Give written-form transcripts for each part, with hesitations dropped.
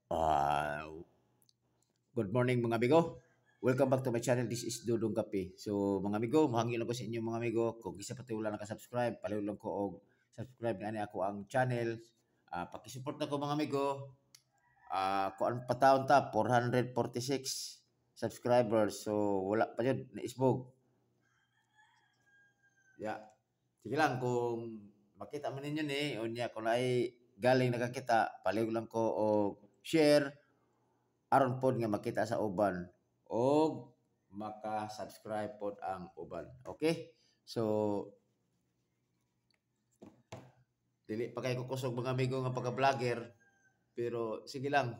Good morning mga amigo. Welcome back to my channel. This is Dudong Kape. So mga amigo, mahangin lang ko sa inyo mga amigo. Kung isa pa tayo wala nakasubscribe, paliw lang ko og subscribe nga ako ang channel. Pakisupport na ko mga amigo. Kuan pa taon ta 446 subscribers. So wala pa jud na isbog. Yeah. Sige lang kung makita man ninyo ni unya kung ay galing nakakita, paliw lang ko og share aron pod nga makita sa uban o maka-subscribe pod ang uban. Okay? So, dili pa kay kukusog mga amigo nga pagka-vlogger, pero sige lang.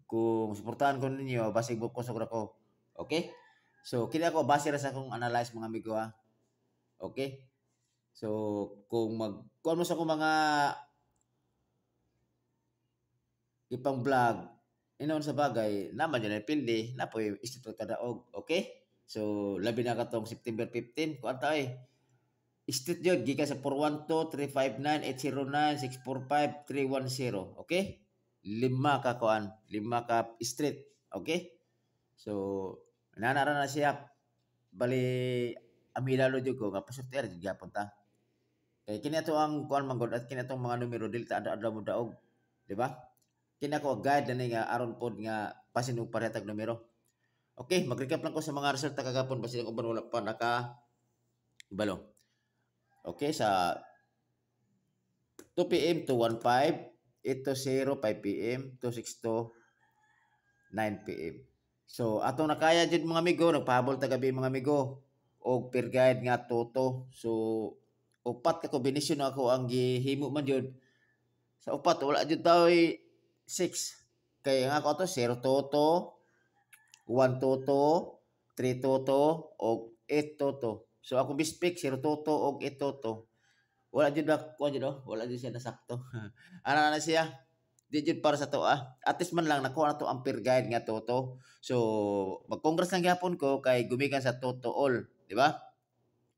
Kung suportahan ko ninyo, basig mo kusog ra ko. Okay? So, kini ako base ra sa akong analyze mga amigo ha. Okay? So, kung kuan mo sa akong mga ipang vlog, inon sa bagay, naman yun ay pildi, na po yung istito kadaog. Okay? So, labi na katong September 15, kuan ta eh. Street yun, gikan sa 412-359-809-645-310. Okay? Lima ka kuan, lima ka street. Okay? So, nanara na siya. Bali, amilalo dyan ko, nga pasorter, dyan gyapon ta. Kaya kini ato ang kuan manggod at kini atong mga numero, dili ta ada mo daog. Di ba? Kini ako guide na nga aron pod nga pasinog paretag numero. Okay, mag-recap lang ko sa mga resulta kagapon basi ang uban wala pa naka ibalo. Okay, sa 2 PM to 15, 8:00 5 PM, 2:62 9 PM. So atong nakaya jud mga amigo, nagpahabol ta gabi mga amigo og per guide nga toto. So upat ka kombinasyon ako ang gihimo man jud. Sa upat wala jud daw 6. Kaya nga ako to 0 toto, 1 toto, 3 toto, o 8 toto. So ako bispik 0 toto og 8 toto. Wala jud ako jud wala jud siya nasakto. Ano na siya? Di jud para sa to At least man lang nakuha na to ang per guide nga toto. So mag-congrats lang gyapon ko kay gumikan sa toto all, di ba?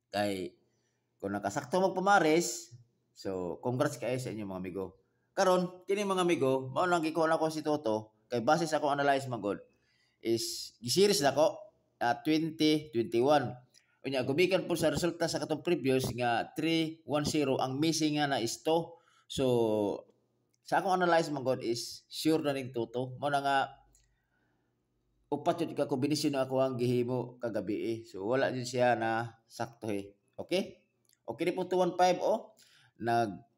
Kay kung nakasakto mo pamares, so congrats kayo sa inyo mga amigo. Karon kini mga amigo, mao lang gikuha na ko si Toto kay base sa akong analyze magod is gi-series na ko 2021. Unya gumikan po sa resulta sa katong previous nga 310 ang missing nga na isto. So sa akong analyze magod is sure na ning Toto. Mao na nga upat jud ka kombinasyon na ako ang gihimo kagabi So wala jud siya na sakto Okay? Okay po 215 nag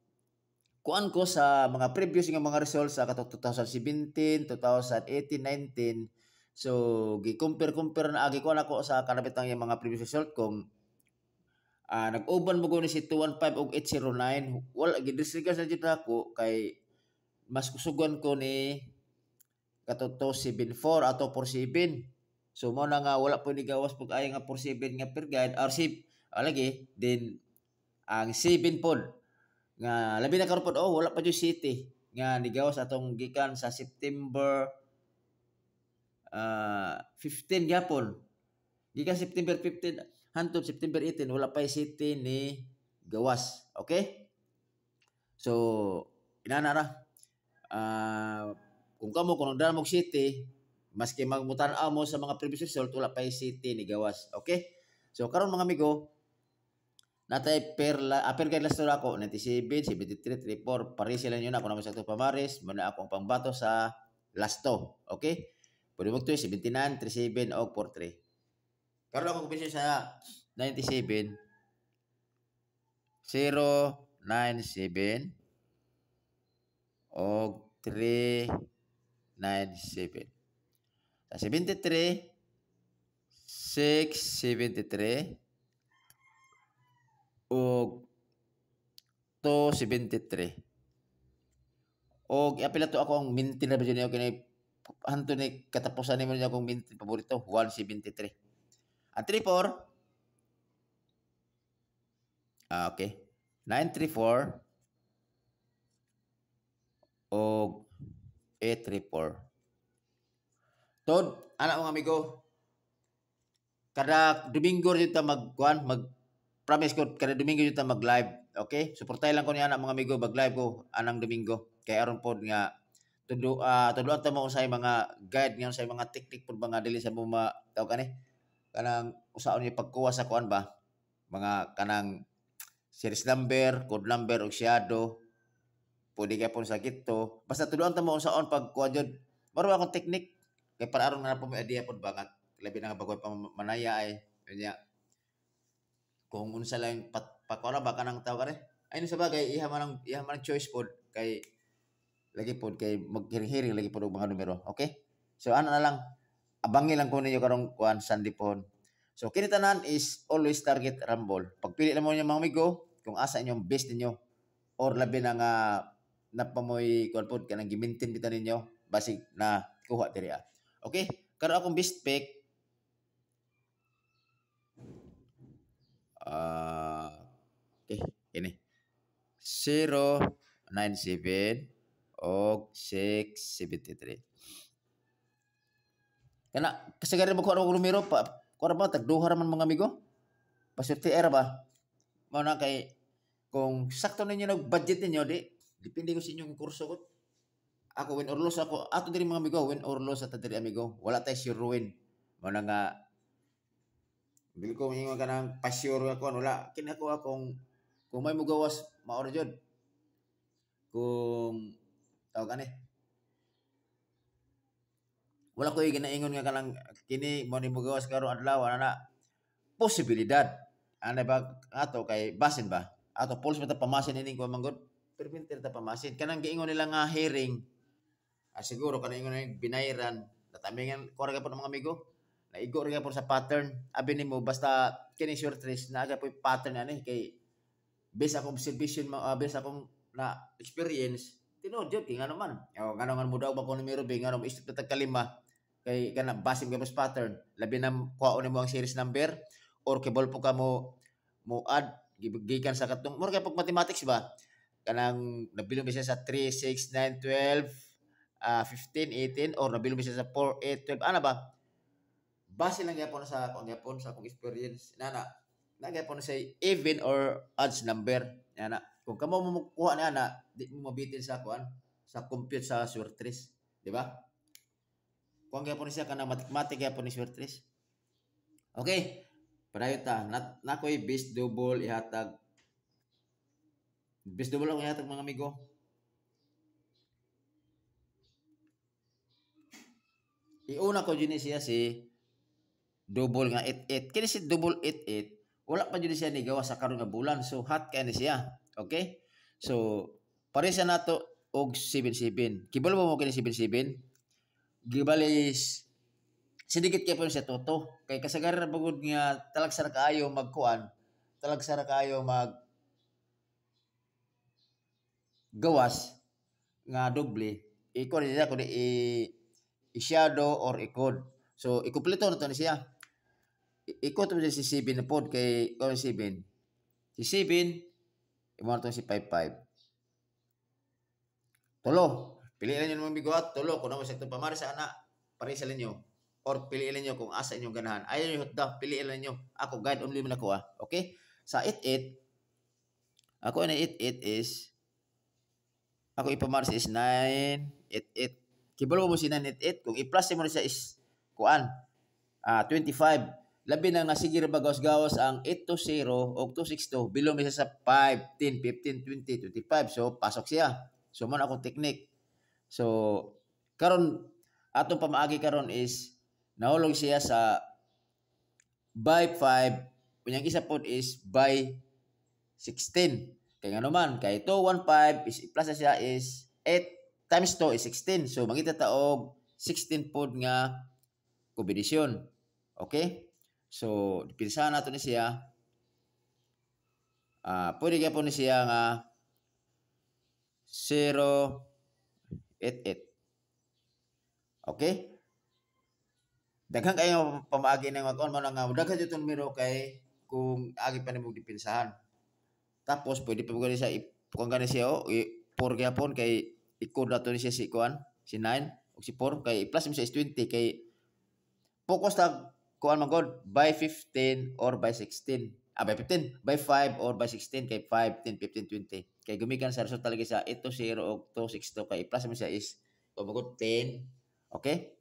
kuan ko sa mga previous nga mga results sa katong 2017, 2018, 19. So gi-compare na agi ko na ko sa kanabitang yung mga previous result kung nag-uban mo ni si 215 og 809 wala gi-disregard sa jud ako kay mas kusugan ko ni katong 274 ato 47. So mo na nga wala po ni gawas pag ay nga 47 nga per guide or lagi then ang 7 pod nga labi na karon pod wala pa jud city nga nigawas atong gikan sa September 15 gyapon gikan September 15 hantod September 18 wala pa city ni gawas. Okay? So inana ra kung kamo kung nagdala mo city maski magmutan-aw mo sa mga previous result wala pa city ni gawas. Okay? So karon mga amigo natay per guide last ako 97, 73, 34 pare sila yun ako naman sakto pamares muna akong pangbato sa lasto. Okay? Pwede mo ito 79, 37 o 43. Karon ako kumpensyon sa 97 097 o 397 sa 73 673 og 273 og apila to ako ang minti na ba niyo kini hanto ni katapusan nimo niya akong minti paborito 173 ang 34 okay 934 og 834 tod ana mga amigo kada Domingo dito mag promise ko kada Domingo dito mag live. Okay? Suportahan lang ko niya mga amigo mag live ko anang Domingo. Kay aron pod nga tuduan ta mo sa mga guide nga sa mga technique pud mga dili sa mo tawag kani kanang usaon ni pagkuha sa kuan ba mga kanang series number, code number og shadow pwede gyapon sa gitto basta tuduan ta mo usaon pagkuha jud maro akong technique kay para aron na po may idea pud ba nga labi na nga bago pa manaya ay kanya kung unsa lang pakuha ba kanang tawag kani ay sa bagay iha man ang choice pod kay lagi pod kay maghiring-hiring lagi pod og mga numero. Okay? So ano na lang abangi lang ko ninyo karong kuan Sunday pohon. So kini tanan is always target rumble. Pagpili na mo niyo mga amigo kung asa inyong best ninyo or labi na nga napamoy kuan pod kanang gimintin bitaw ninyo basig na kuha diri. Okay? Karon akong best pick okay, ini 097 og 673. Kana kasagaran mo ko ang numero pa kuha ba tagduha man mga amigo. Pasulti era ba? Mao na kay kung sakto ninyo nag-budget ninyo di depende ko sa inyong kurso ko. Ako win or lose ako ato diri mga amigo win or lose ato diri amigo. Wala tay sure win. Mao na nga dili ko ingon kanang pa-sure ako wala kini ako akong kung may mugawas mao ra jud. Kung tawag ani wala ko ginaingon nga kanang kini mo ni mugawas karon adlaw ana posibilidad ana ba ato kay basin ba ato puls mata pamasin ini ko manggod permintir ta pamasin kanang giingon nila nga hearing siguro kanang ingon ni binayran tatamingan ko ra gyapon mga amigo naigo ra gyapon sa pattern abi nimo basta kini short trace na aga poy pattern ani kay based akong observation based akong na experience tinuod jud kay ngano man o ngano man mo daw ba ko numero be ngano isip ta kalima kay kana basim ka sa pattern labi na kuha ni mo ang series number or kay po ka mo add gikan sa katong mo kay pag mathematics ba kanang nabilong siya sa 3 6 9 12 15 18 or nabilong siya sa 4 8 12 ana ba base lang gyapon sa akong experience nana na gyapon sa even or odds number ana kung kamo mo kuha na ana di mo mabitin sa kuan sa compute sa surtris di ba kung gyapon siya kana mathematic gyapon ni surtris okay padayon ta na koy base double ihatag base double ang ihatag mga amigo iuna ko din siya si double nga 88 kini si double 88 wala pa jud siya ni gawa sa karon nga bulan so hot kay ni siya okay so pare siya nato og 77 kibalo mo kini 77 gibalis sidikit kay po siya toto kay kasagaran pagod nga talagsara kaayo magkuan talagsara kaayo mag gawas nga doble iko niya kun i-shadow or i-code so ikumpleto na to ni siya ikot mo si 7 na pod kay 7 si 7 imo to si 55 tulo piliin niyo mga bigot tulo kung ano sa itong pamari sa ana pare sa linyo or piliin niyo kung asa inyong ganahan ayaw niyo hotda piliin niyo ako guide only man ako okay sa 88 ako na 88 is ako ipamars is 988 kibalo mo si 988 kung i-plus mo siya is kuan 25 labi na nga sige ra bagawas-gawas ang 820 o 262 below mi sa 5 10 15 20 25 so pasok siya so man akong technique so karon atong pamaagi karon is nahulog siya sa by 5 unyang isa pod is by 16 kay ngano man kay 215 is plus siya is 8 times 2 is 16 so mangita ta og 16 pod nga kombinasyon okay so pinsahan nato ni siya pwede gyapon ni siya nga 088 okay daghang kayo pamaagi ng mag-on mo nga daghan jud numero kay kung agi pa nimo dipinsahan tapos pwede pa gani siya kung gani siya 4 gyapon kay i-code nato ni siya si kuan si 9 o si 4 kay plus mo siya is 20 kay focus ta kuan man god by 15 or by 16 by 15 by 5 or by 16 kay 5 10 15 20 kay gumikan sa result talaga sa 80 og 262 kay plus mo siya is Kumagod 10. Okay?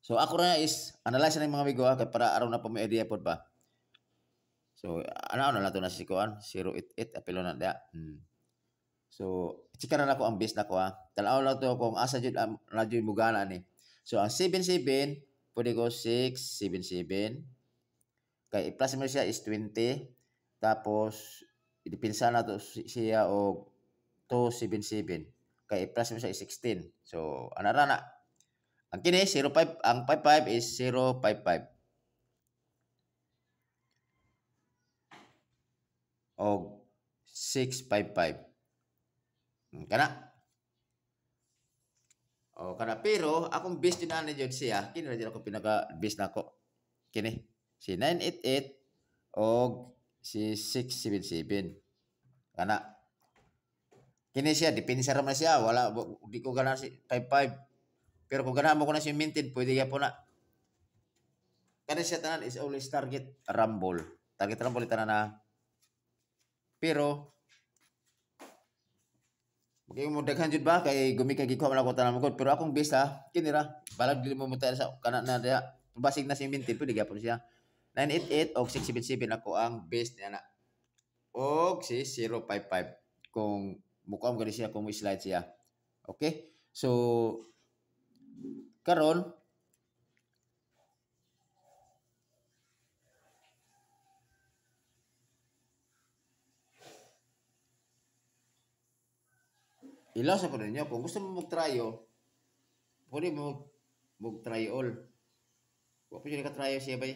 So ako na is analyze na yung mga amigo kay para araw na po may idea pod ba. So ano na lang to na si kuan 088 apilo na dia. So chika na nako ang base nako Tanaw lang to kung asa jud na jud mugana ni. So ang 77 pwede ko 677 kay i-plus mo siya is 20 tapos idipinsa na to siya og 277 kay i-plus mo siya is 16. So anara na ang kini 05 ang 55 is 055 og 655 kana kana pero akong base din ani jud siya kini ra jud ako pinaka base nako kini si 988 og si 677 kana kini siya dipinsa ra man siya wala di ko gana si 55 pero kung ganahan mo ko na si maintain pwede ya po na kana siya tanan is always target rumble tanan na pero okay mo daghan jud ba kay gumika gikuha man ako tanan mo pero akong base kini ra balag dili mo muta sa kana na dia basig na si maintain pwede gyapon siya 988 og 677 ako ang base niya na og si 055 kung mukuha mo gani siya kung slide siya okay so karon ilaw sa po ninyo kung gusto mo mag-tryo pwede mo mag-try all wa pwede ka tryo siya bay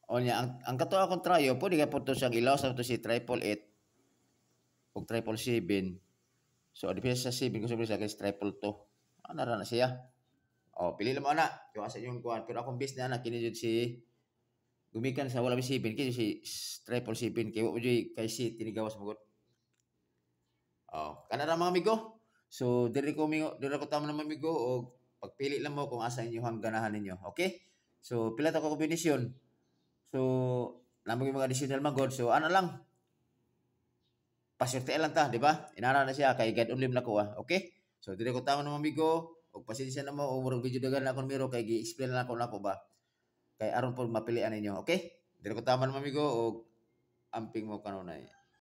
o niya ang kato akong tryo pwede ka po to siyang ilaw sa to si 888 og 777 so depende sa 7 kung sabi sa kay 222 ana ra na siya pili lang mo ana yung asa yung kuan pero akong base na kini jud si gumikan sa wala 7 kini si 777 kay wa jud kay si tinigawas mo kana ra mga amigo so diri ko tama na mga amigo og pagpili lang mo kung asa inyo ganahan ninyo okay so pila ta ko kombinasyon so namo yung mga additional magod so ana lang pasyerte lang ta di ba inara na siya kay guide only na ko okay so diri ko tama na mga amigo og pasensya na mo og murag video dagan na kon miro kay gi-explain na ko nako ba kay aron po mapilian ninyo okay diri ko tama na mga amigo og amping mo kanunay